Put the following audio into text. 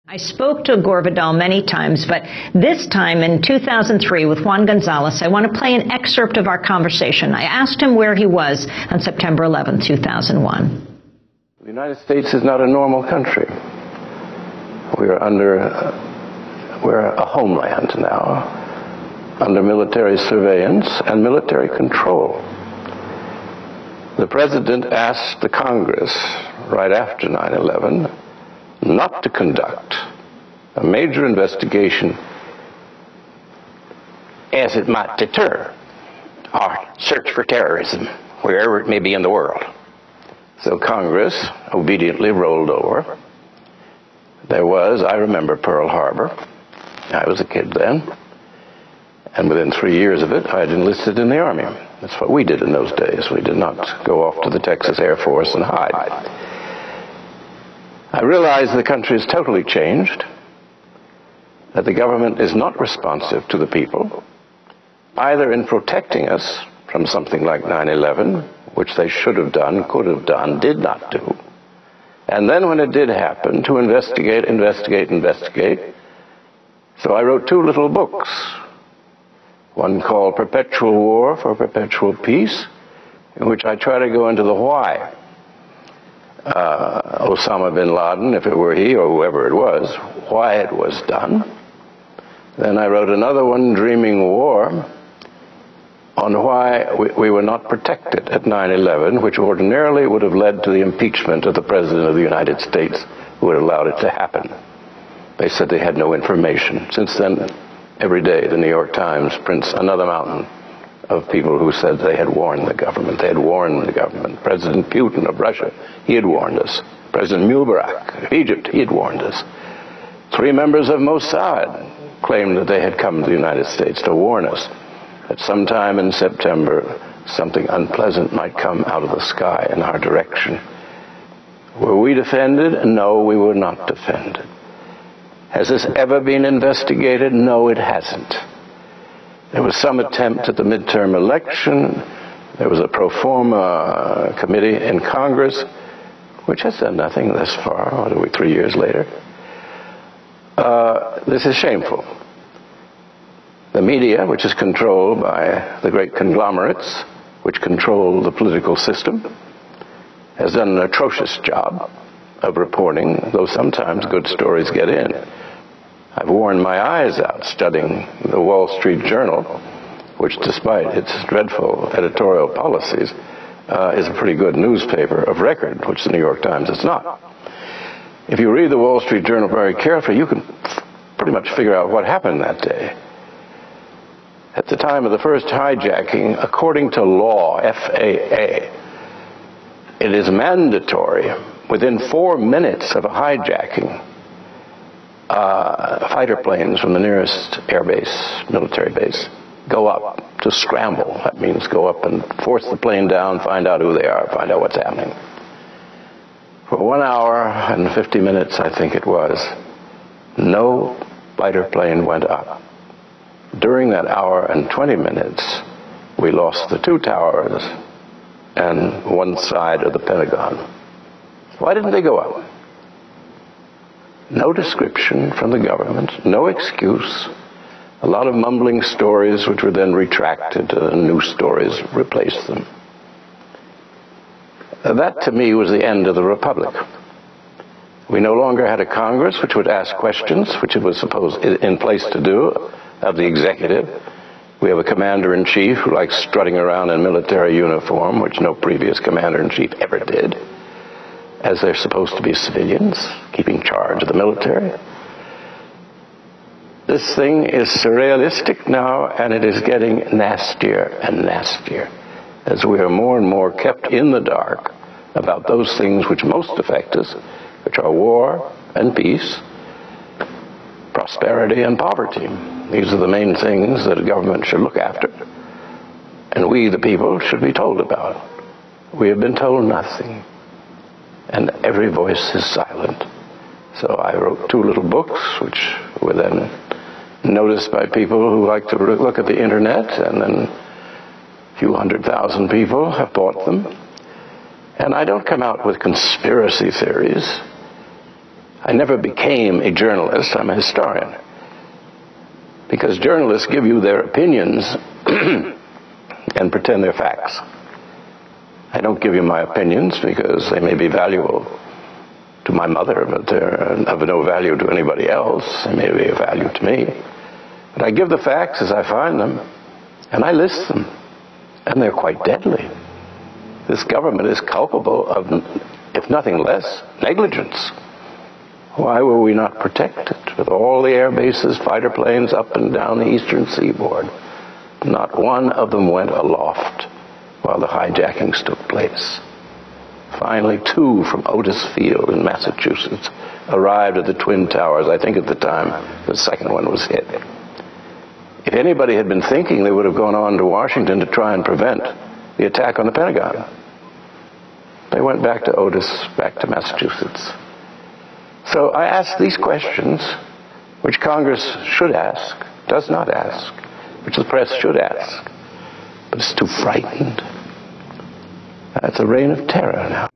I spoke to Gore Vidal many times, but this time in 2003 with Juan Gonzalez, I want to play an excerpt of our conversation. I asked him where he was on September 11, 2001. The United States is not a normal country. We're a homeland now, under military surveillance and military control. The President asked the Congress right after 9/11 not to conduct a major investigation as it might deter our search for terrorism wherever it may be in the world. So Congress obediently rolled over. There was, I remember Pearl Harbor. I was a kid then. And within 3 years of it, I had enlisted in the Army. That's what we did in those days. We did not go off to the Texas Air Force and hide. I realize the country has totally changed, that the government is not responsive to the people, either in protecting us from something like 9/11, which they should have done, could have done, did not do, and then when it did happen, to investigate. So I wrote 2 little books, one called Perpetual War for Perpetual Peace, in which I try to go into the why. Osama bin Laden, if it were he or whoever it was, why it was done. Then I wrote another one, Dreaming War, on why we were not protected at 9/11, which ordinarily would have led to the impeachment of the President of the United States, who had allowed it to happen. They said they had no information. Since then, every day, the New York Times prints another mountain of people who said they had warned the government. They had warned the government. President Putin of Russia, he had warned us. President Mubarak of Egypt, he had warned us. 3 members of Mossad claimed that they had come to the United States to warn us that sometime in September something unpleasant might come out of the sky in our direction. Were we defended? No, we were not defended. Has this ever been investigated? No, it hasn't. There was some attempt at the midterm election. There was a pro forma committee in Congress, which has done nothing thus far. What are we, 3 years later? This is shameful. The media, which is controlled by the great conglomerates, which control the political system, has done an atrocious job of reporting, though sometimes good stories get in. I've worn my eyes out studying the Wall Street Journal, which, despite its dreadful editorial policies, is a pretty good newspaper of record, which the New York Times is not. If you read the Wall Street Journal very carefully, you can pretty much figure out what happened that day. At the time of the first hijacking, according to law, FAA, it is mandatory within 4 minutes of a hijacking, fighter planes from the nearest airbase, military base, go up to scramble. That means go up and force the plane down, find out who they are, find out what's happening. For 1 hour and 50 minutes, I think it was, no fighter plane went up. During that hour and 20 minutes, we lost the 2 towers and 1 side of the Pentagon. Why didn't they go up? No description from the government, no excuse. A lot of mumbling stories which were then retracted, new stories replaced them. That, to me, was the end of the Republic. We no longer had a Congress which would ask questions, which it was supposed in place to do, of the executive. We have a commander-in-chief who likes strutting around in military uniform, which no previous commander-in-chief ever did, as they're supposed to be civilians, keeping charge of the military. This thing is surrealistic now, and it is getting nastier and nastier, as we are more and more kept in the dark about those things which most affect us, which are war and peace, prosperity and poverty. These are the main things that a government should look after, and we, the people, should be told about. We have been told nothing, and every voice is silent. So I wrote 2 little books, which were then noticed by people who like to look at the internet, and then a few 100,000 people have bought them. And I don't come out with conspiracy theories. I never became a journalist. I'm a historian. Because journalists give you their opinions and pretend they're facts. I don't give you my opinions because they may be valuable to my mother, but they're of no value to anybody else. They may be of value to me. But I give the facts as I find them, and I list them, and they're quite deadly. This government is culpable of, if nothing less, negligence. Why were we not protected? With all the air bases, fighter planes up and down the eastern seaboard, not one of them went aloft while the hijackings took place. Finally, 2 from Otis Field in Massachusetts arrived at the Twin Towers. I think at the time the second one was hit. If anybody had been thinking, they would have gone on to Washington to try and prevent the attack on the Pentagon. They went back to Otis, back to Massachusetts. So I ask these questions, which Congress should ask, does not ask, which the press should ask, but is too frightened. It's a reign of terror now.